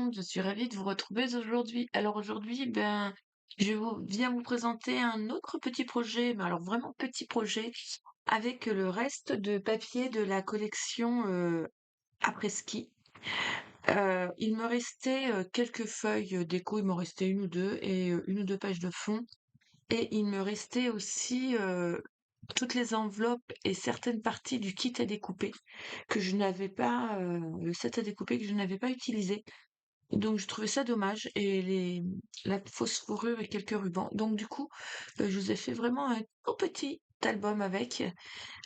monde, je suis ravie de vous retrouver aujourd'hui. Alors aujourd'hui, viens vous présenter un autre petit projet, mais alors vraiment petit projet, avec le reste de papier de la collection après-ski. Il me restait quelques feuilles déco, il m'en restait une ou deux, et une ou deux pages de fond. Et il me restait aussi toutes les enveloppes et certaines parties du kit à découper que je n'avais pas, le set à découper que je n'avais pas utilisé. Donc je trouvais ça dommage et la fausse fourrure et quelques rubans. Donc du coup, je vous ai fait vraiment un tout petit album avec.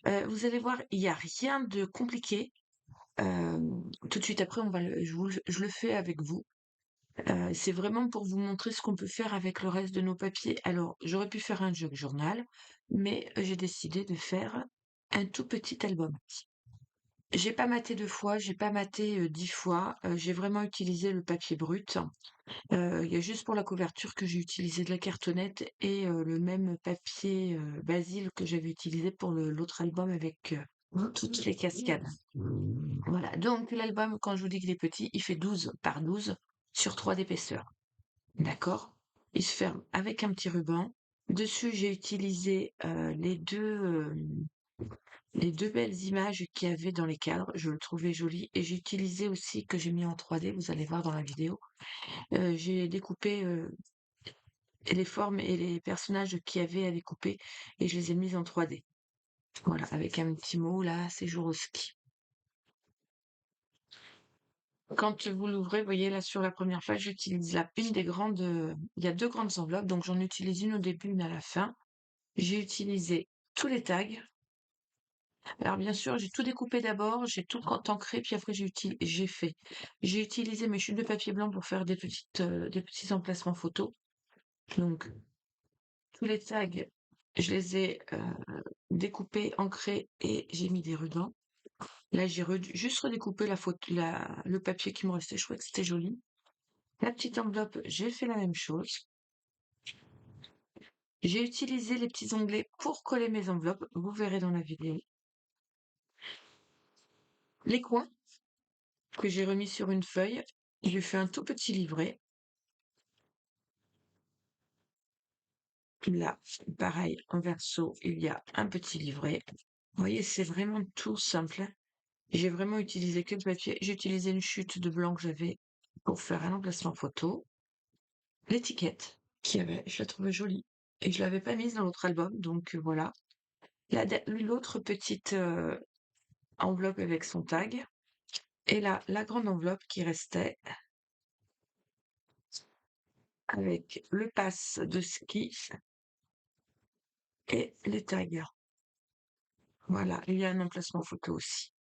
Vous allez voir, il y a rien de compliqué. Tout de suite après, je le fais avec vous. C'est vraiment pour vous montrer ce qu'on peut faire avec le reste de nos papiers. Alors, j'aurais pu faire un jug journal, mais j'ai décidé de faire un tout petit album. J'ai pas maté 2 fois, j'ai pas maté 10 fois, j'ai vraiment utilisé le papier brut. Il y a juste pour la couverture que j'ai utilisé de la cartonnette et le même papier, Basil que j'avais utilisé pour le l'autre album avec, toutes les cascades. Voilà, donc l'album, quand je vous dis qu'il est petit, il fait 12 par 12 sur 3 d'épaisseur. D'accord? Il se ferme avec un petit ruban. Dessus, j'ai utilisé, les 2 belles images qu'il y avait dans les cadres, je le trouvais joli et j'ai utilisé aussi que j'ai mis en 3D, vous allez voir dans la vidéo. J'ai découpé, les formes et les personnages qu'il y avait à découper et je les ai mis en 3D. Voilà, avec un petit mot là, séjour au ski. Quand vous l'ouvrez, vous voyez là sur la première page, j'utilise là une des grandes, il y a 2 grandes enveloppes, donc j'en utilise une au début, une à la fin. J'ai utilisé tous les tags. Alors bien sûr, j'ai tout découpé d'abord, j'ai tout ancré, puis après j'ai utilisé mes chutes de papier blanc pour faire des petits emplacements photos. Donc tous les tags, je les ai découpés, ancrés et j'ai mis des rubans. Là, juste redécoupé le papier qui me restait. Je trouvais que c'était joli. La petite enveloppe, j'ai fait la même chose. J'ai utilisé les petits onglets pour coller mes enveloppes. Vous verrez dans la vidéo. Les coins que j'ai remis sur une feuille. J'ai fait un tout petit livret. Là, pareil, en verso, il y a un petit livret. Vous voyez, c'est vraiment tout simple. J'ai vraiment utilisé que le papier. J'ai utilisé une chute de blanc que j'avais pour faire un emplacement photo. L'étiquette qu'il y avait, je la trouvais jolie. Et je l'avais pas mise dans l'autre album, donc voilà. L'autre petite enveloppe avec son tag. Et là, la grande enveloppe qui restait avec le pass de ski et les tags. Voilà, il y a un emplacement photo aussi.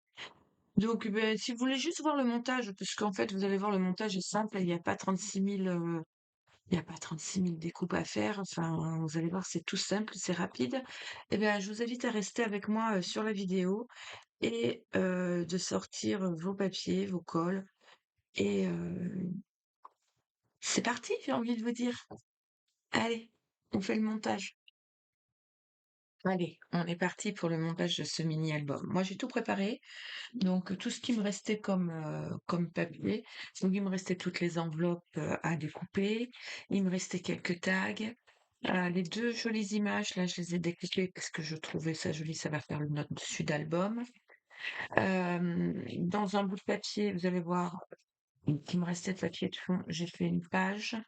Donc, si vous voulez juste voir le montage, parce qu'en fait, vous allez voir, le montage est simple, il n'y a pas 36 000, il y a pas 36 000 découpes à faire. Enfin, vous allez voir, c'est tout simple, c'est rapide. Eh bien, je vous invite à rester avec moi sur la vidéo et de sortir vos papiers, vos colles. Et c'est parti, j'ai envie de vous dire. Allez, on fait le montage. Allez, on est parti pour le montage de ce mini-album. Moi, j'ai tout préparé. Donc, tout ce qui me restait comme papier, donc il me restait toutes les enveloppes à découper, il me restait quelques tags, les 2 jolies images, là, je les ai découpées parce que je trouvais ça joli, ça va faire le note dessus d'album. Dans un bout de papier, vous allez voir, qu'il me restait de papier de fond, j'ai fait une page.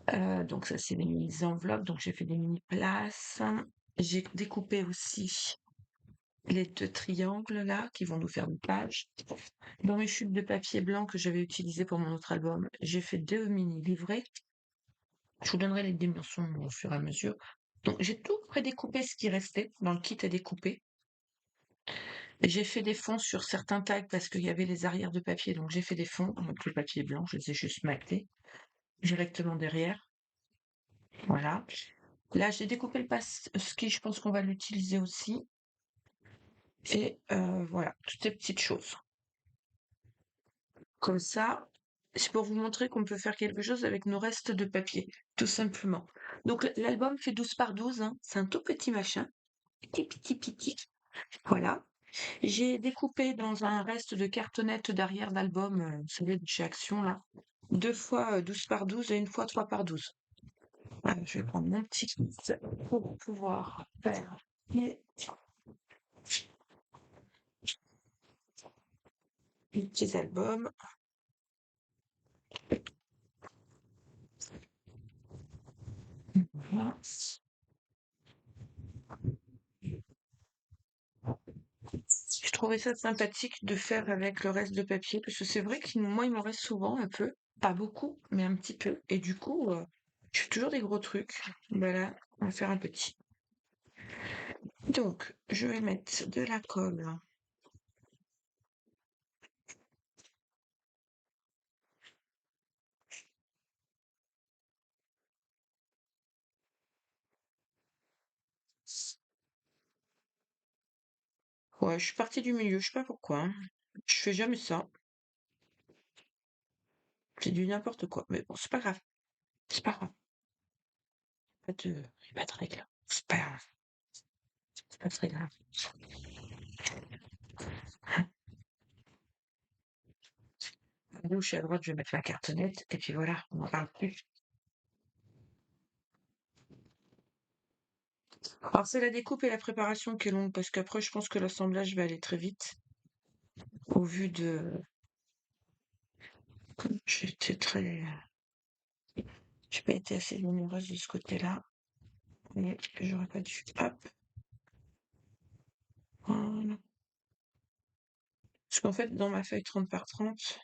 Donc ça, c'est des mini enveloppes, donc j'ai fait des mini places. J'ai découpé aussi les 2 triangles là, qui vont nous faire une page. Dans mes chutes de papier blanc que j'avais utilisées pour mon autre album, j'ai fait 2 mini livrets. Je vous donnerai les dimensions au fur et à mesure. Donc j'ai tout prédécoupé ce qui restait dans le kit à découper. J'ai fait des fonds sur certains tags parce qu'il y avait les arrières de papier, donc j'ai fait des fonds avec le papier blanc, je les ai juste mactés directement derrière. Voilà. Là, j'ai découpé le passe ski, je pense qu'on va l'utiliser aussi. Et voilà, toutes ces petites choses. Comme ça, c'est pour vous montrer qu'on peut faire quelque chose avec nos restes de papier, tout simplement. Donc l'album fait 12 par 12, hein, c'est un tout petit machin. Petit, petit, petit. Voilà. J'ai découpé dans un reste de cartonnette derrière l'album, celui de chez Action, là. 2 fois 12 par 12 et une fois 3 par 12. Je vais prendre mon petit kit pour pouvoir faire mes petits albums. Voilà. Je trouvais ça sympathique de faire avec le reste de papier, parce que c'est vrai que moi, il m'en reste souvent un peu, pas beaucoup, mais un petit peu. Et du coup, je fais toujours des gros trucs. Voilà, on va faire un petit. Donc, je vais mettre de la colle. Ouais, je suis partie du milieu, je sais pas pourquoi, hein. Je fais jamais ça. C'est du n'importe quoi. Mais bon, c'est pas grave. C'est pas grave. Pas de règle. C'est pas très grave. À gauche et à droite, je vais mettre la cartonnette, et puis voilà, on n'en parle plus. Alors, c'est la découpe et la préparation qui est longue, parce qu'après, je pense que l'assemblage va aller très vite, au vu de... J'étais très... J'ai pas été assez luminouse de ce côté-là, mais j'aurais pas dû... Hop, voilà. Parce qu'en fait, dans ma feuille 30 par 30,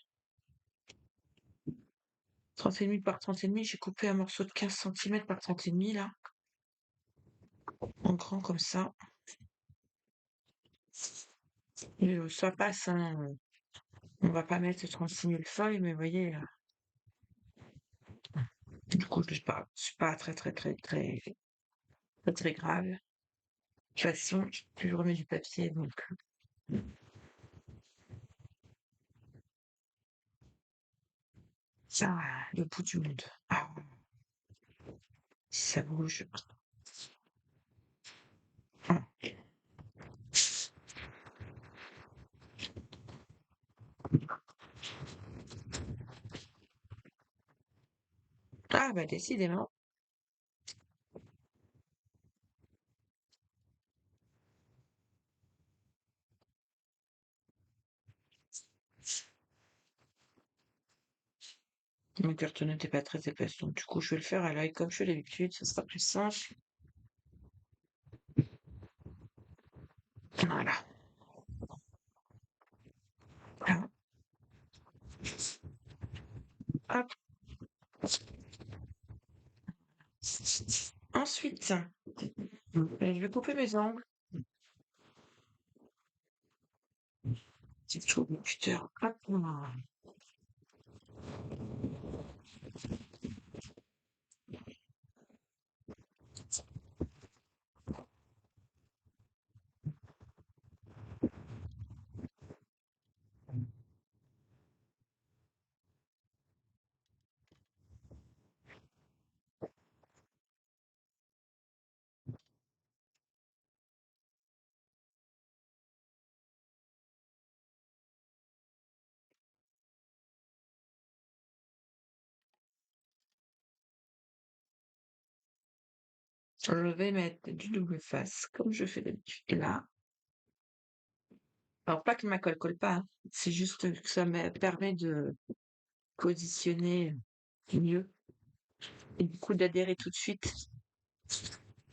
30,5 par 30,5, j'ai coupé un morceau de 15 cm par 30,5, là, en grand comme ça. Et ça passe, hein. On va pas mettre 36 000 feuilles, mais vous voyez, du coup, c'est pas très, très, très, très, très, très grave. De toute façon, je remets du papier, donc ça, le bout du monde. Ah, si ça bouge. Ah, ah, bah décidément. Mon carton n'était pas très épaisse, donc du coup, je vais le faire à l'œil comme je fais d'habitude, ce sera plus simple. Voilà. Voilà. Hop. Ensuite, je vais couper mes angles. C'est chaud, mon cutter. Hop. Je vais mettre du double face, comme je fais d'habitude là. Alors, pas que ma colle colle pas, hein. C'est juste que ça me permet de positionner mieux et du coup d'adhérer tout de suite.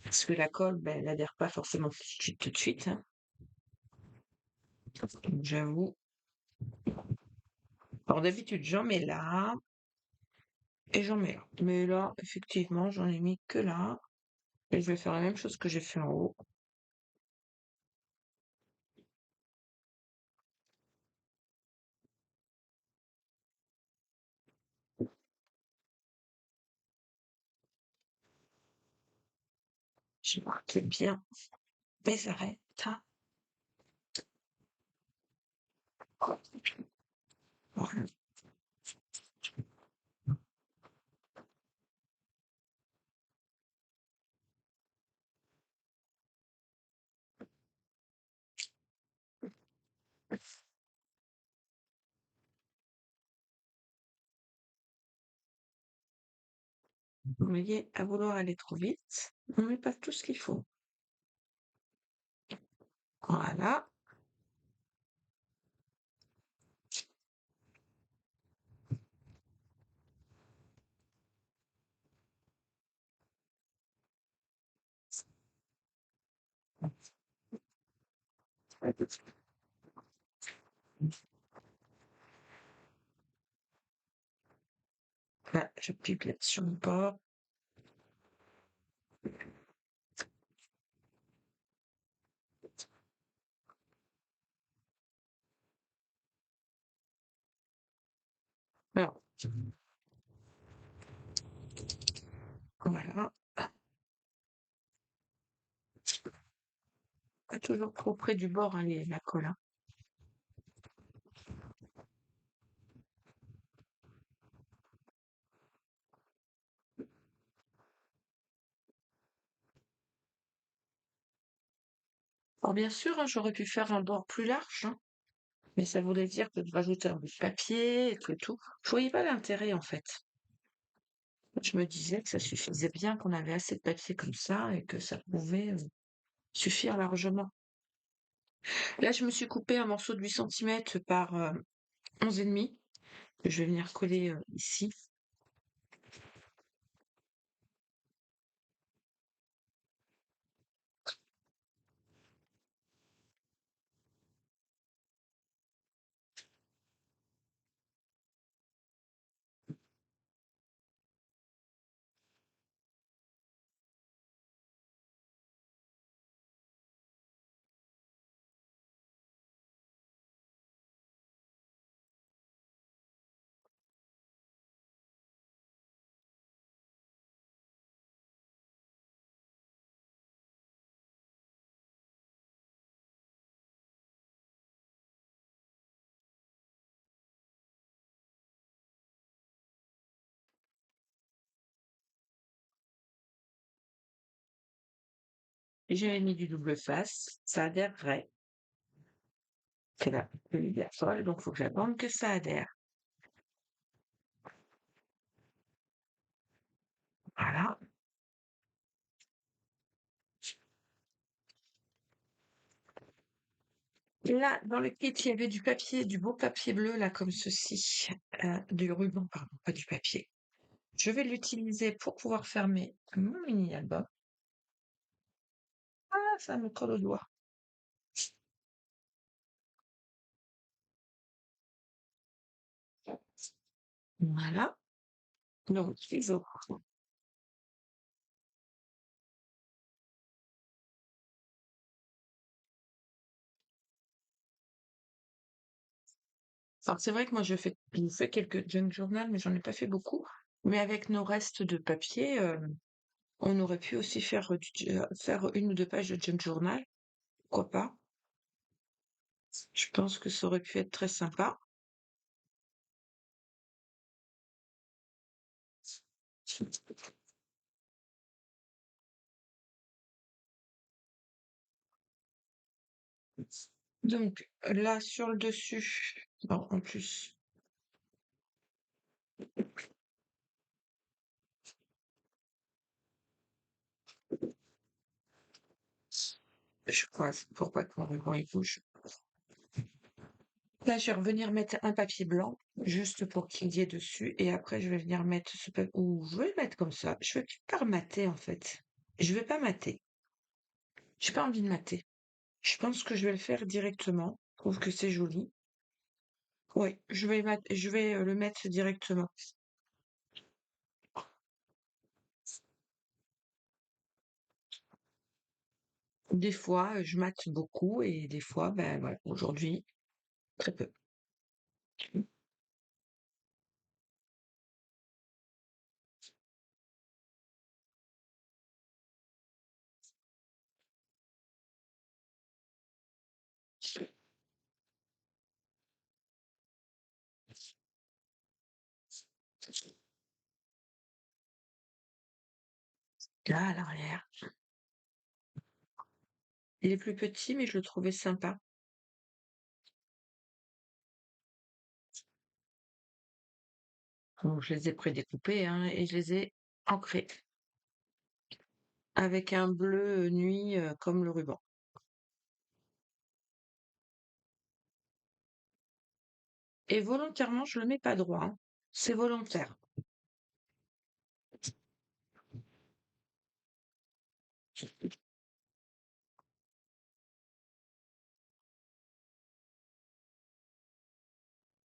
Parce que la colle, ben, elle n'adhère pas forcément tout de suite, hein. Donc, j'avoue. Alors, d'habitude, j'en mets là et j'en mets là. Mais là, effectivement, j'en ai mis que là. Et je vais faire la même chose que j'ai fait en haut. Je marque bien mes arêtes, hein. Voilà. Vous voyez, à vouloir aller trop vite, on met pas tout ce qu'il faut. Voilà. Là, je pipette sur le bord. Alors, voilà. Pas toujours trop près du bord, hein, la colle, hein. Alors bien sûr, hein, j'aurais pu faire un bord plus large, hein, mais ça voulait dire que de rajouter un bout de papier et que tout. Je voyais pas l'intérêt en fait. Je me disais que ça suffisait bien, qu'on avait assez de papier comme ça et que ça pouvait suffire largement. Là, je me suis coupé un morceau de 8 centimètres par 11,5 que je vais venir coller ici. Et j'avais mis du double face, ça adhérerait. C'est la plus de la folle, donc il faut que j'attende que ça adhère. Voilà. Là, dans le kit, il y avait du papier, du beau papier bleu, là, comme ceci. Du ruban, pardon, pas du papier. Je vais l'utiliser pour pouvoir fermer mon mini-album. Ah, ça me colle au doigt. Voilà. Donc, ciseaux. Alors, c'est vrai que moi, je fais quelques junk journal, mais j'en ai pas fait beaucoup. Mais avec nos restes de papier, on aurait pu aussi faire une ou deux pages de junk journal. Pourquoi pas? Je pense que ça aurait pu être très sympa. Donc, là, sur le dessus, bon, en plus, je crois, pourquoi que mon ruban il bouge. Là, je vais revenir mettre un papier blanc, juste pour qu'il y ait dessus, et après, je vais venir mettre ce papier, ou je vais le mettre comme ça. Je vais pas remater, en fait. Je vais pas mater. J'ai pas envie de mater. Je pense que je vais le faire directement. Je trouve que c'est joli. Oui, je vais le mettre directement. Des fois, je mate beaucoup, et des fois, ben voilà, aujourd'hui, très peu. Là, à l'arrière. Il est plus petit, mais je le trouvais sympa. Bon, je les ai prédécoupés, hein, et je les ai ancré, avec un bleu nuit comme le ruban. Et volontairement, je le mets pas droit, hein. C'est volontaire.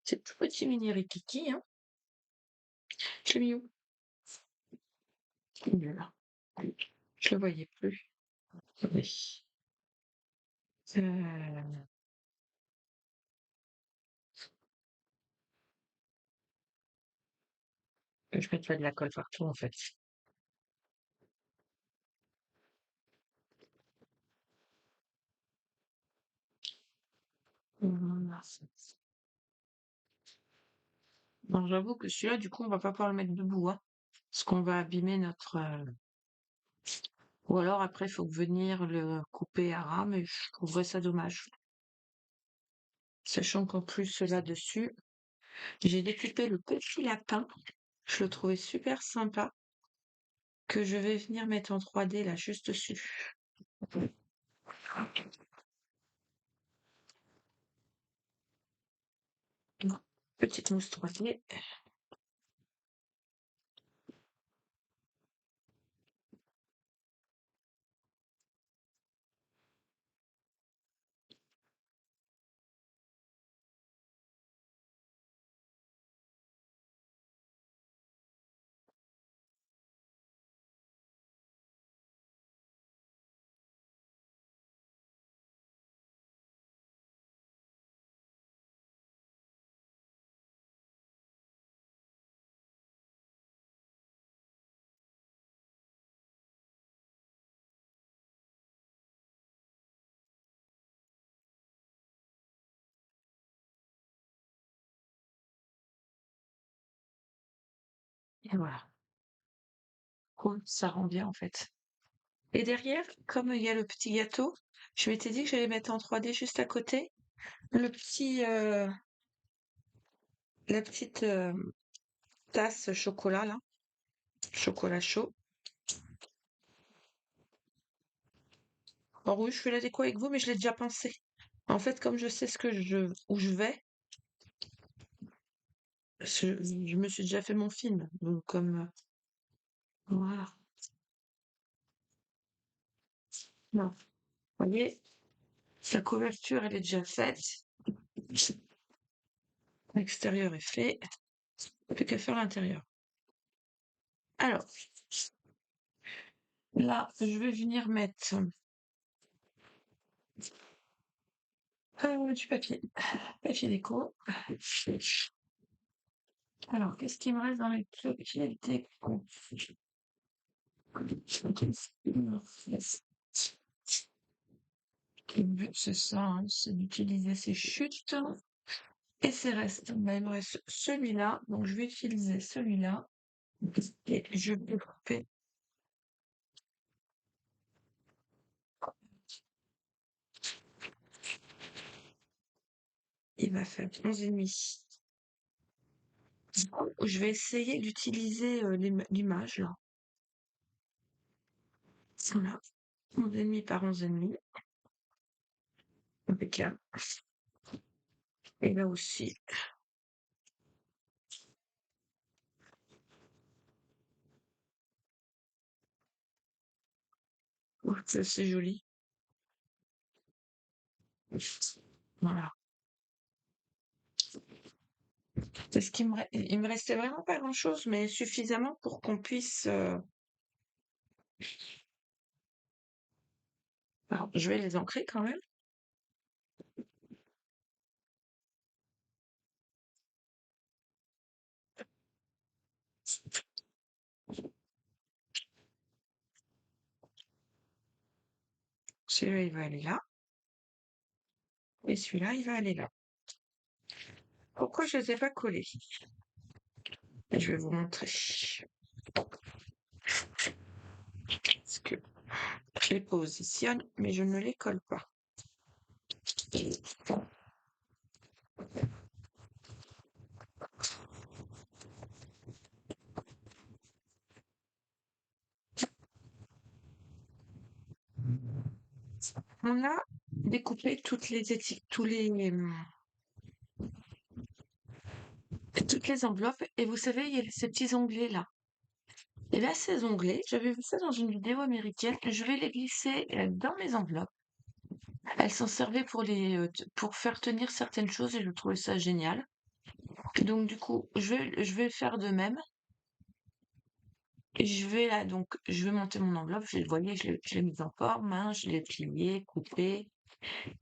C'est tout petit mini rikiki, hein. Je l'ai mis où? Il est là. Je le voyais plus. Attendez. Euh, je mets pas de la colle partout en fait. Voilà. Non, j'avoue que celui-là, du coup, on va pas pouvoir le mettre debout, hein, parce qu'on va abîmer notre. Ou alors après, il faut venir le couper à ras, mais je trouverais ça dommage. Sachant qu'en plus, là-dessus, j'ai découpé le petit lapin. Je le trouvais super sympa, que je vais venir mettre en 3D là, juste dessus. Petite mousse 3D. Et voilà. Cool, ça rend bien en fait. Et derrière, comme il y a le petit gâteau, je m'étais dit que j'allais mettre en 3D juste à côté le petit, la petite tasse chocolat là, chocolat chaud. Alors oui, je fais la déco avec vous, mais je l'ai déjà pensé. En fait, comme je sais où je vais, je me suis déjà fait mon film. Donc comme voilà. Non. Vous voyez, la couverture, elle est déjà faite. L'extérieur est fait. Plus qu'à faire l'intérieur. Alors, là, je vais venir mettre du papier déco. Alors, qu'est-ce qui me reste dans les papiers déco? Le but, c'est ça, hein, c'est d'utiliser ces chutes et ces restes. Ben, il me reste celui-là, donc je vais utiliser celui-là et je vais couper. Il va faire 11,5. Je vais essayer d'utiliser l'image là. Voilà. 11,5 par 11,5. Impeccable. Et là aussi. Oh, c'est joli. Voilà. C'est ce qui il me restait vraiment pas grand-chose, mais suffisamment pour qu'on puisse. Alors, je vais les ancrer quand même. Celui-là, il va aller là. Et celui-là, il va aller là. Pourquoi je ne les ai pas collés? Je vais vous montrer. Parce que je les positionne, mais je ne les colle pas. On a découpé toutes les enveloppes et vous savez, il y a ces petits onglets là. Et là, ces onglets, j'avais vu ça dans une vidéo américaine, je vais les glisser dans mes enveloppes. Elles s'en servaient pour faire tenir certaines choses et je trouvais ça génial. Donc du coup, je vais faire de même. Et je vais là, donc je vais monter mon enveloppe. Vous voyez, je l'ai mise en forme, hein, je l'ai pliée, coupée,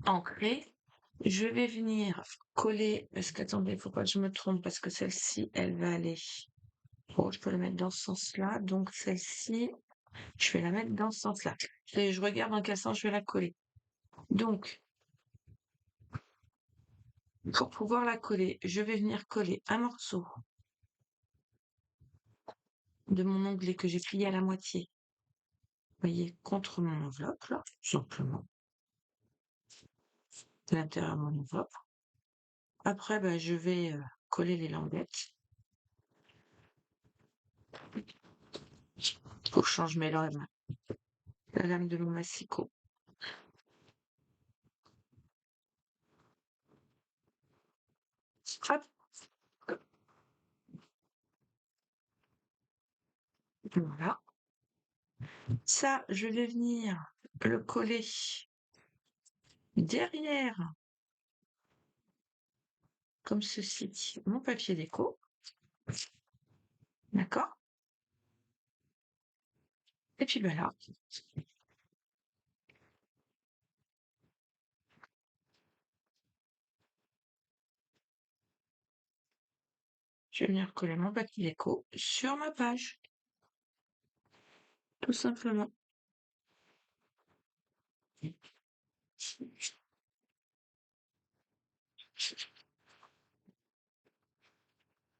ancrée. Je vais venir coller, parce qu'attendez, il faut pas que je me trompe, parce que celle-ci, elle va aller. Bon, je peux la mettre dans ce sens-là. Donc celle-ci, je vais la mettre dans ce sens-là. Et je regarde dans quel sens je vais la coller. Donc, pour pouvoir la coller, je vais venir coller un morceau de mon onglet que j'ai plié à la moitié. Vous voyez, contre mon enveloppe, là, tout simplement, de l'intérieur de mon enveloppe. Après, ben, je vais coller les languettes. Faut que je change mes lames. La lame de mon massicot. Hop, voilà. Ça, je vais venir le coller derrière, comme ceci, mon papier déco. D'accord? Et puis ben là, je vais venir coller mon papier déco sur ma page. Tout simplement.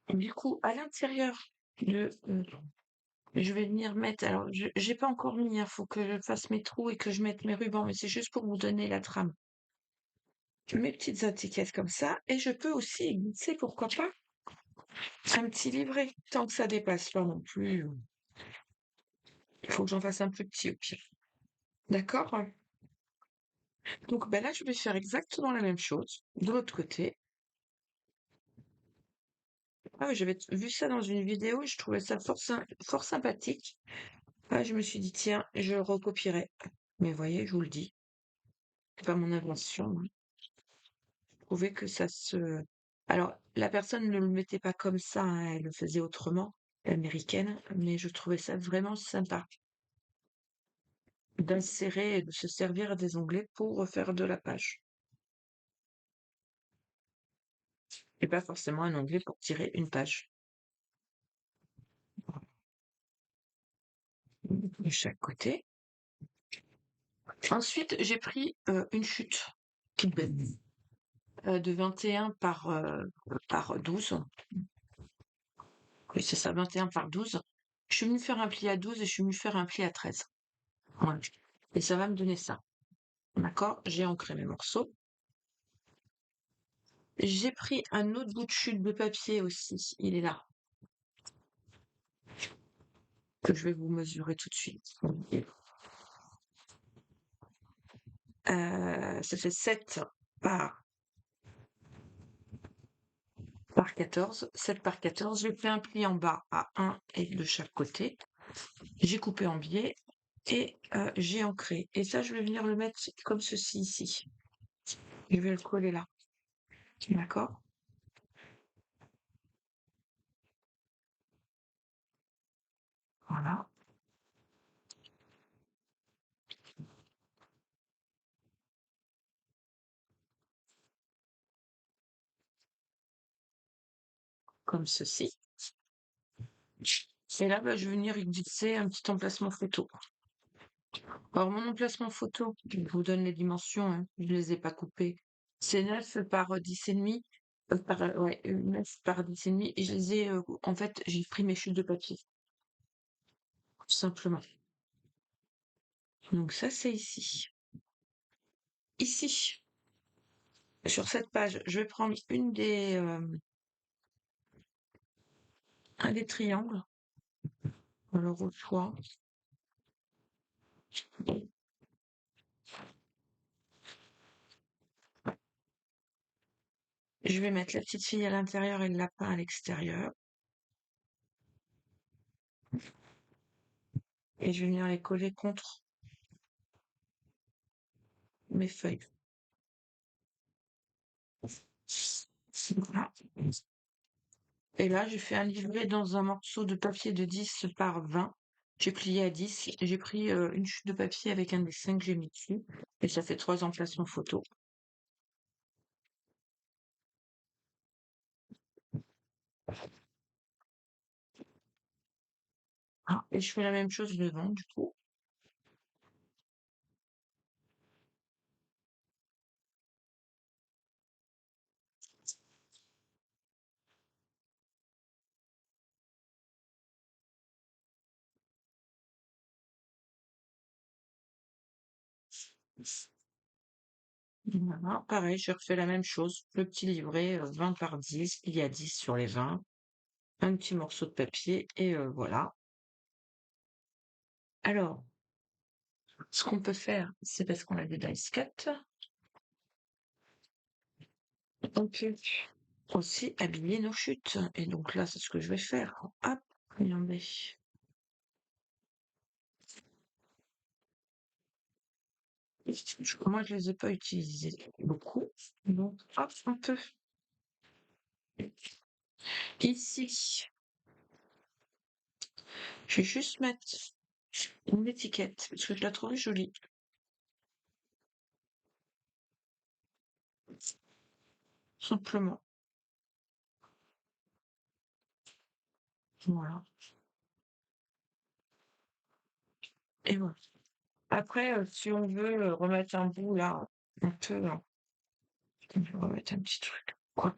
Du coup, à l'intérieur je vais venir mettre, alors j'ai pas encore mis, il faut que je fasse mes trous et que je mette mes rubans, mais c'est juste pour vous donner la trame. Mes petites étiquettes comme ça, et je peux aussi glisser, pourquoi pas, un petit livret, tant que ça dépasse pas non plus. Il faut que j'en fasse un plus petit au pire. D'accord? Donc ben là, je vais faire exactement la même chose de l'autre côté. Ah oui, j'avais vu ça dans une vidéo et je trouvais ça fort sympathique. Ah, je me suis dit, tiens, je le recopierai. Mais voyez, je vous le dis, c'est pas mon invention, hein. Je trouvais que ça se... Alors, la personne ne le mettait pas comme ça, hein, elle le faisait autrement, l'américaine, mais je trouvais ça vraiment sympa d'insérer et de se servir des onglets pour refaire de la page. Et pas forcément un onglet pour tirer une page. De chaque côté. Ensuite, j'ai pris une chute toute bête, de 21 par 12. Oui, c'est ça, 21 par 12. Je suis venue faire un pli à 12 et je suis venue faire un pli à 13. Voilà. Et ça va me donner ça. D'accord? J'ai ancré mes morceaux. J'ai pris un autre bout de chute de papier aussi. Il est là. Que je vais vous mesurer tout de suite. Ça fait 7 par, par 14. 7 par 14. J'ai fait un pli en bas à 1 et de chaque côté. J'ai coupé en biais et j'ai ancré. Et ça, je vais venir le mettre comme ceci ici. Je vais le coller là. D'accord? Voilà. Comme ceci. Et là, bah, je vais venir y glisser un petit emplacement photo. Alors, mon emplacement photo, je vous donne les dimensions, hein, je ne les ai pas coupées. C'est 9 par 10,5. Ouais, 9 par 10,5. Et je les ai, en fait, j'ai pris mes chutes de papier. Tout simplement. Donc ça, c'est ici. Ici, sur cette page, je vais prendre un des triangles. Alors, au choix. Je vais mettre la petite fille à l'intérieur et le lapin à l'extérieur. Et je vais venir les coller contre mes feuilles. Voilà. Et là, j'ai fait un livret dans un morceau de papier de 10 par 20. J'ai plié à 10. J'ai pris une chute de papier avec un dessin que j'ai mis dessus. Et ça fait 3 emplacements photos. Ah, et je fais la même chose devant, du coup. Voilà. Pareil, je refais la même chose. Le petit livret, 20 par 10. Il y a 10 sur les 20. Un petit morceau de papier et voilà. Alors, ce qu'on peut faire, c'est parce qu'on a des dice cut, on peut aussi habiller nos chutes. Et donc là, c'est ce que je vais faire. Hop, regardez. Moi, je les ai pas utilisés beaucoup. Donc, hop, un peu. Ici, je vais juste mettre une étiquette parce que je la trouve jolie. Simplement. Voilà. Et voilà. Après, si on veut remettre un bout là, on peut, hein. On peut remettre un petit truc. Quoi?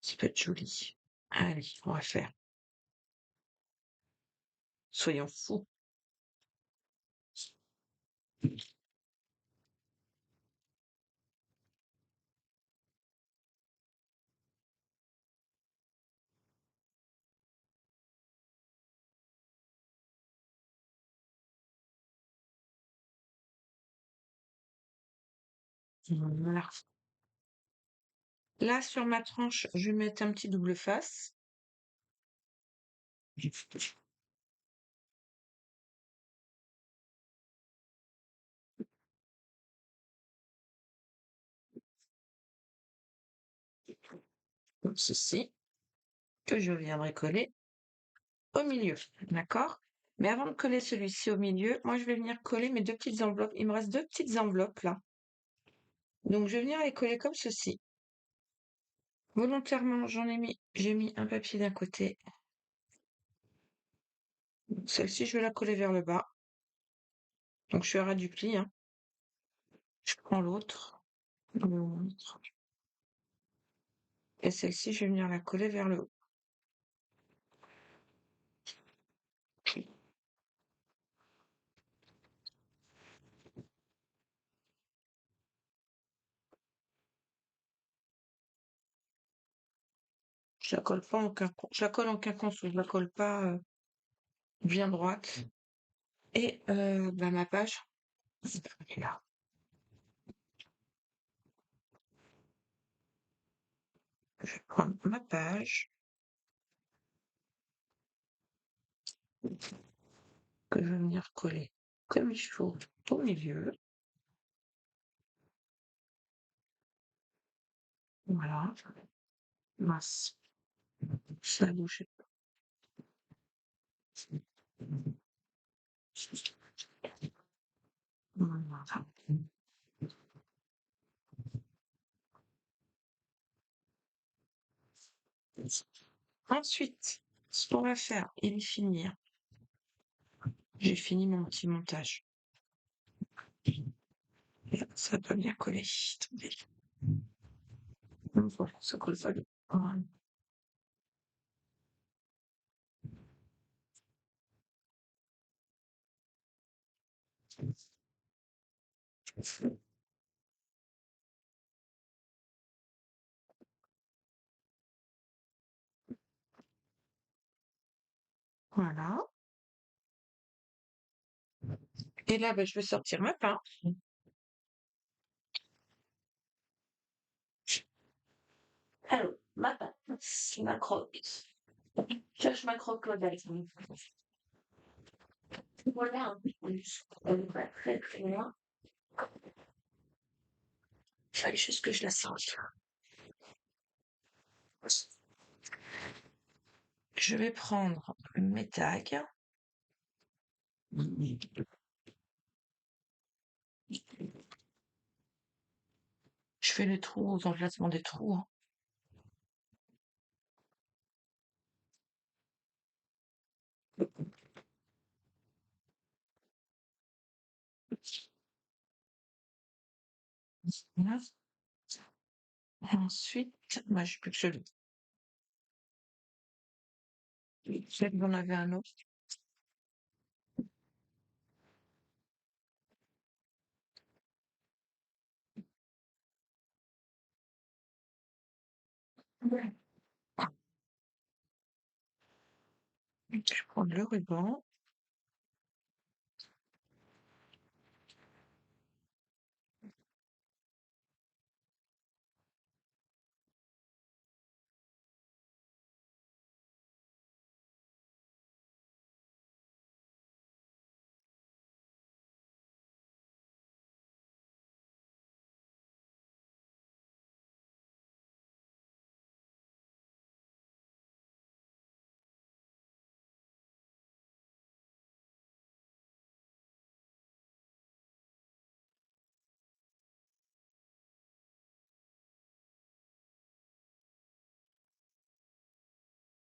Ça peut être joli. Allez, on va faire. Soyons fous. Voilà. Là, sur ma tranche, je vais mettre un petit double face. Comme ceci, que je viendrai coller au milieu. D'accord? Mais avant de coller celui-ci au milieu, moi, je vais venir coller mes deux petites enveloppes. Il me reste deux petites enveloppes là. Donc, je vais venir les coller comme ceci. Volontairement, j'ai mis un papier d'un côté. Celle-ci, je vais la coller vers le bas. Donc, je suis à ras du pli, hein. Je prends l'autre. Et celle-ci, je vais venir la coller vers le haut. Je la colle pas en quinconce. Je la colle en quinconce, je la colle pas bien droite. Et bah, ma page, elle est là. Je vais prendre ma page que je vais venir coller comme il faut au milieu. Voilà. Mince. Ça bouge. Voilà. Ensuite, ce qu'on va faire, il est fini, hein. J'ai fini mon petit montage. Et là, ça doit bien coller. Attendez. Voilà, ça colle pas bien. Voilà. Voilà. Et là, bah, je vais sortir ma pince. Alors, ma pâte, ma croque. Cherche ma croque avec. Voilà un peu plus. On va très très loin. Il fallait juste que je la sente. Je vais prendre mes tags. Je fais les trous aux emplacements des trous, hein. Voilà. Ensuite, moi, j'ai plus que celui. Peut-être que vous en avez un autre. Ouais. Je vais prendre le ruban.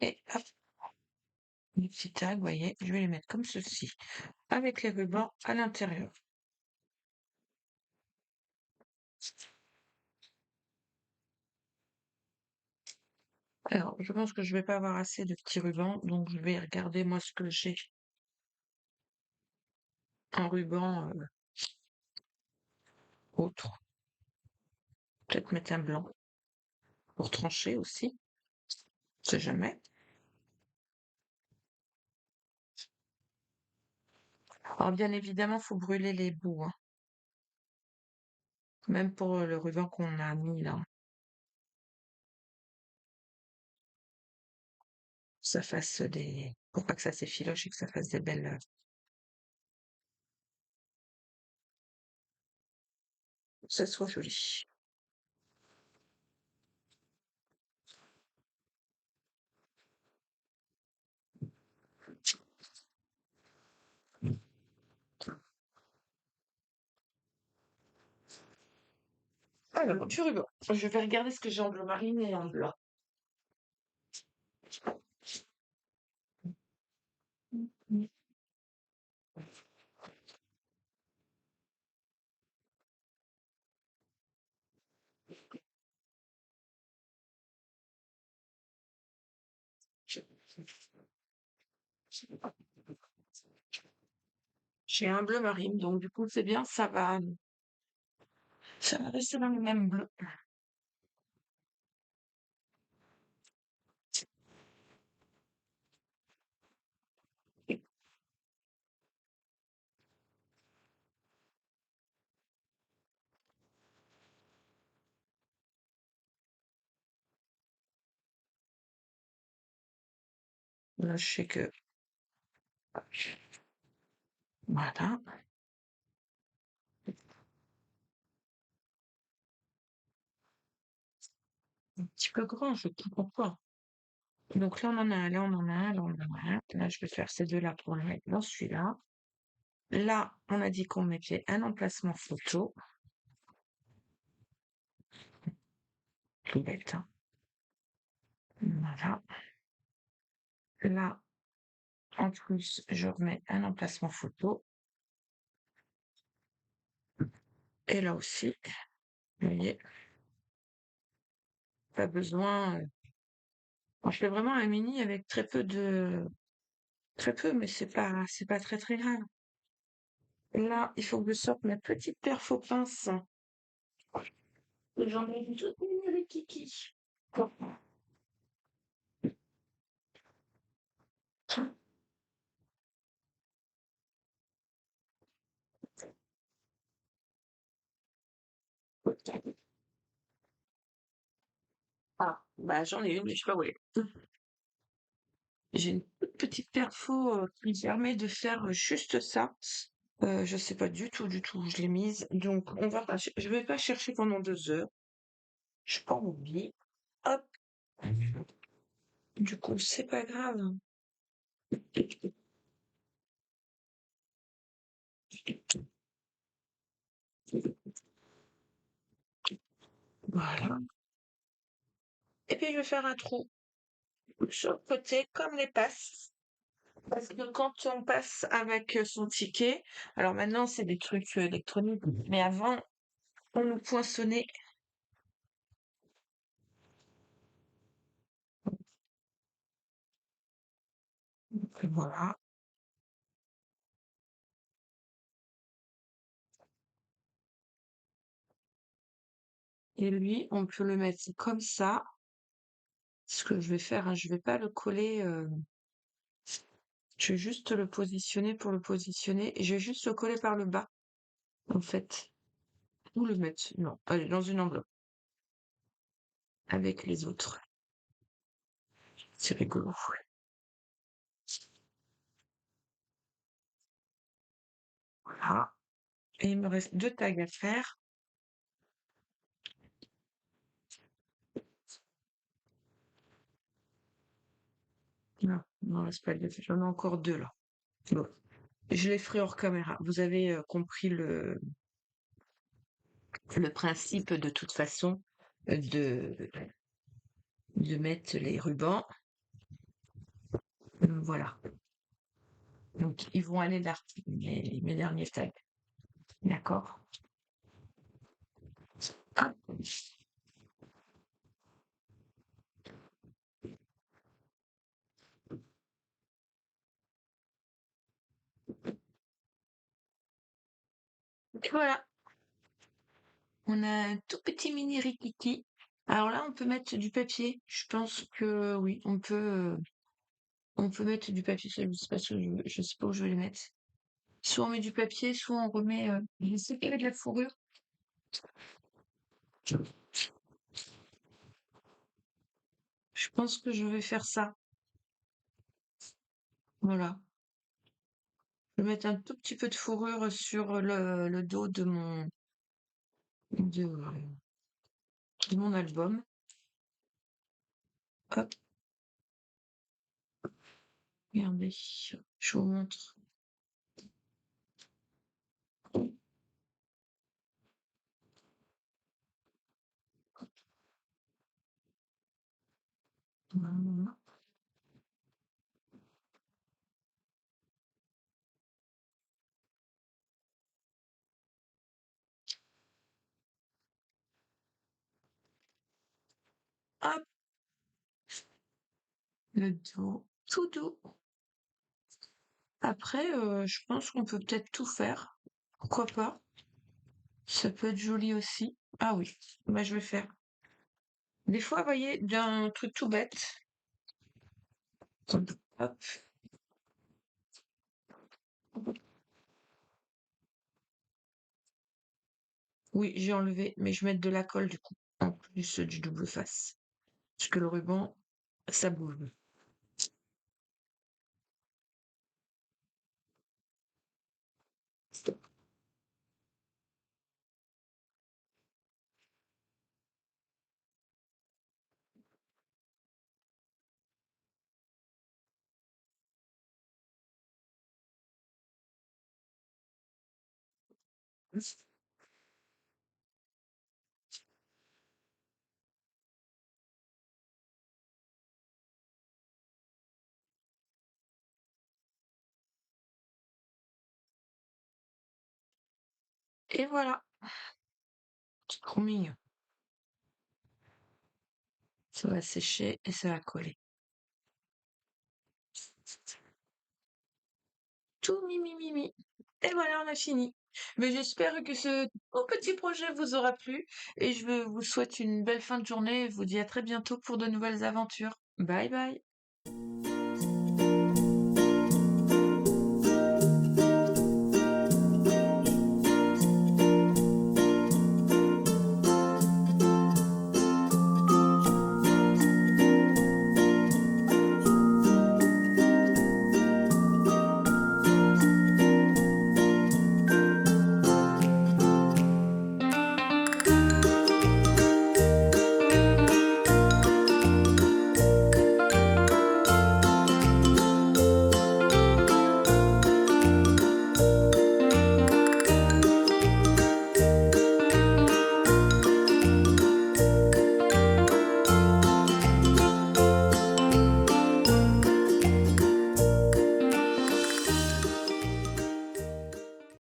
Et hop, mes petits tags, vous voyez, je vais les mettre comme ceci, avec les rubans à l'intérieur. Alors, je pense que je vais pas avoir assez de petits rubans, donc je vais regarder moi ce que j'ai en ruban autre. Peut-être mettre un blanc pour trancher aussi, on sait jamais. Alors, bien évidemment, faut brûler les bouts, hein, même pour le ruban qu'on a mis là. Ça fasse des... Pour pas que ça s'effiloche et que ça fasse des belles... que ça soit joli. Alors, du ruban. Je vais regarder ce que j'ai en bleu marine et en blanc. J'ai un bleu marine, donc du coup, c'est bien, ça va rester dans le même bleu. Là, je sais que, voilà, un petit peu grand, je comprends pas. Donc là, on en a un, là, on en a un, là, on en a un. Là, je vais faire ces deux-là pour le mettre dans celui-là. Là, on a dit qu'on mettait un emplacement photo. Tout bête, hein. Voilà. Là, en plus, je remets un emplacement photo. Et là aussi, vous voyez, pas besoin. Moi, je fais vraiment un mini avec très peu, mais c'est pas très très grave. Là, il faut que je sorte ma petite paire faux pince. J'en ai une toute mignonne avec Kiki. Ah. Bah, j'en ai une, mais je sais pas où elle est. J'ai une toute petite perfo qui me permet de faire juste ça. Je sais pas du tout où je l'ai mise. Donc, on va pas, je vais pas chercher pendant 2 heures. Je pas envie. Hop, du coup, c'est pas grave. Voilà. Et puis, je vais faire un trou sur le côté, comme les passes. Parce que quand on passe avec son ticket, alors maintenant, c'est des trucs électroniques, mais avant, on nous poinçonnait. Voilà. Et lui, on peut le mettre comme ça. Ce que je vais faire, hein, je vais pas le coller. Je vais juste le positionner pour le positionner. Et je vais juste le coller par le bas, en fait. Ou le mettre, non, allez, dans une enveloppe avec les autres. C'est rigolo. Voilà. Et il me reste 2 tags à faire. Non, non, c'est pas deux. J'en ai encore 2 là. Bon. Je les ferai hors caméra. Vous avez compris le principe de toute façon de mettre les rubans. Voilà. Donc, ils vont aller là, mes derniers tags. D'accord? Hop. Et voilà. On a un tout petit mini rikiki. Alors là, on peut mettre du papier. Je pense que oui, on peut mettre du papier. Je sais pas, je sais pas où je vais les mettre. Soit on met du papier, soit on remet. Je sais qu'il y avait de la fourrure. Je pense que je vais faire ça. Voilà. Je vais mettre un tout petit peu de fourrure sur le dos de, de mon album. Hop, regardez. Je vous montre. Voilà. Hop, le dos tout doux. Après, je pense qu'on peut peut-être tout faire. Pourquoi pas? Ça peut être joli aussi. Ah oui, bah je vais faire. Des fois, vous voyez, d'un truc tout bête. Hop. Oui, j'ai enlevé, mais je vais mettre de la colle du coup, en plus du double face. Parce que le ruban, ça bouge. Et voilà, c'est trop mignon. Ça va sécher et ça va coller. Tout mimi mimi. Et voilà, on a fini. Mais j'espère que ce tout petit projet vous aura plu et je vous souhaite une belle fin de journée et vous dis à très bientôt pour de nouvelles aventures. Bye bye.